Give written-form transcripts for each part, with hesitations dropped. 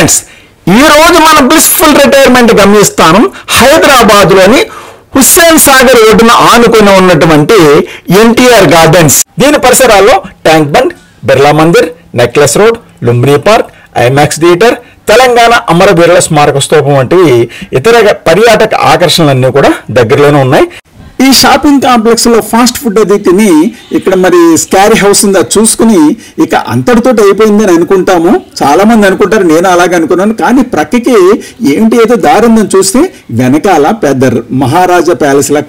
Friends, ఈ రోజు మన బ్లిస్ఫుల్ రిటైర్మెంట్ గమ్యస్థానం హైదరాబాద్లోని హుస్సేన్ సాగర్ ఒడ్డున ఆనుకొని ఉన్నటువంటి ఎన్టీఆర్ గార్డెన్స్. దీని పరిసరాల్లో tank bund, Birla Mandir, necklace road, Lumbini park, IMAX theatre, Telangana అమరవీరుల స్మారక స్తూపం వంటివి ఇతర పర్యాటక ఆకర్షణలన్నీ కూడా దగ్గరలోనే ఉన్నాయి. ఈ షాపింగ్ కాంప్లెక్స్ లో ఫాస్ట్ ఫుడ్ అది తిని ఇక్కడ మరి స్కారీ హౌస్ ఉందా చూసుకుని ఇక అంతటితో అయిపోయింది అని అనుకుంటాము. చాలా మంది అనుకుంటారు, నేను అలాగే అనుకున్నాను. కానీ ప్రక్కకి ఏంటి ఏదో దారి ఉందని చూస్తే వెనకాల పెద్ద మహారాజా ప్యాలెస్ లా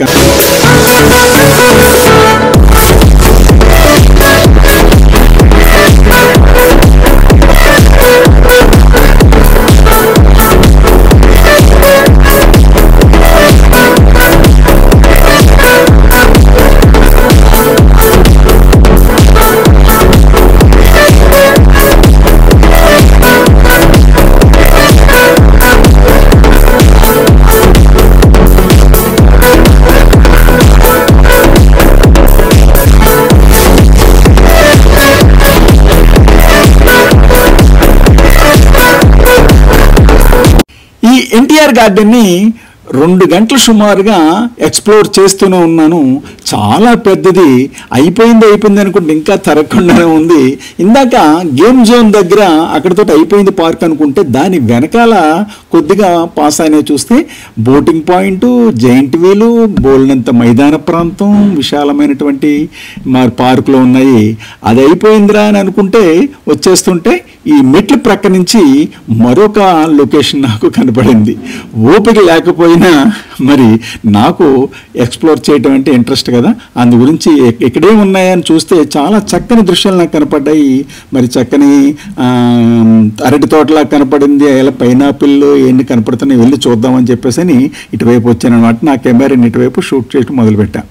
ఈ ఎన్టీఆర్ గార్డెన్ని 2 గంటలు సుమారుగా ఎక్స్ప్లోర్ చేస్తూనే ఉన్నాను. చాలా పెద్దది, అయిపోయింది అనుకుంటే ఇంకా తరగకుండానే ఉంది. ఇందాక గేమ్ జోన్ దగ్గర అక్కడితో అయిపోయింది పార్క్ అనుకుంటే దాని వెనకాల కొద్దిగా పాస్ అయినవి చూస్తే బోటింగ్ పాయింట్, జైంట్ వీలు, బోల్నంత మైదాన ప్రాంతం, విశాలమైనటువంటి పార్కులో ఉన్నాయి. అది అయిపోయిందిరా అని అనుకుంటే వచ్చేస్తుంటే ఈ మెట్ల ప్రక్క నుంచి మరొక లొకేషన్ నాకు కనపడింది. ఓపిక లేకపోయినా మరి నాకు ఎక్స్ప్లోర్ చేయటం అంటే ఇంట్రెస్ట్ కదా, అందు గురించి ఎక్కడే ఉన్నాయని చూస్తే చాలా చక్కని దృశ్యాలు నాకు కనపడ్డాయి. మరి చక్కని అరటి తోటలా కనపడింది, ఇలా పైనాపిల్ ఎన్ని కనపడుతున్నాయి వెళ్ళి చూద్దామని చెప్పేసి ఇటువైపు వచ్చాను అనమాట. నా కెమెరాని ఇటువైపు షూట్ చేయడం మొదలుపెట్టా.